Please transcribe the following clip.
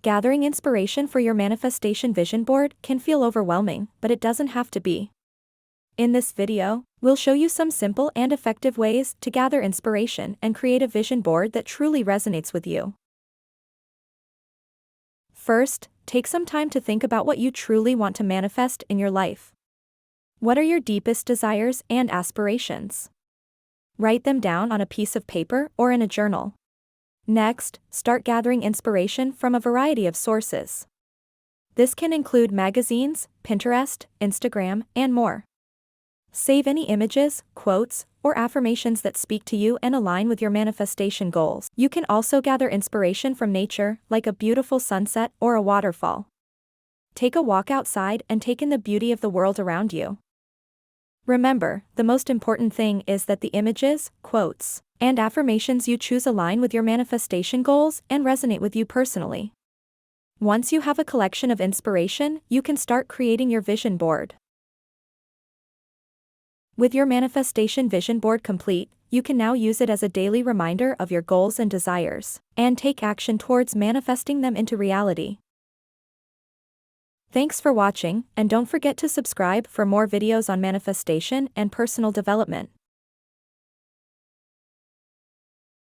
Gathering inspiration for your manifestation vision board can feel overwhelming, but it doesn't have to be. In this video, we'll show you some simple and effective ways to gather inspiration and create a vision board that truly resonates with you. First, take some time to think about what you truly want to manifest in your life. What are your deepest desires and aspirations? Write them down on a piece of paper or in a journal. Next, start gathering inspiration from a variety of sources. This can include magazines, Pinterest, Instagram, and more. Save any images, quotes, or affirmations that speak to you and align with your manifestation goals. You can also gather inspiration from nature, like a beautiful sunset or a waterfall. Take a walk outside and take in the beauty of the world around you. Remember, the most important thing is that the images, quotes, and affirmations you choose align with your manifestation goals and resonate with you personally. Once you have a collection of inspiration, you can start creating your vision board. With your manifestation vision board complete, you can now use it as a daily reminder of your goals and desires, and take action towards manifesting them into reality. Thanks for watching, and don't forget to subscribe for more videos on manifestation and personal development.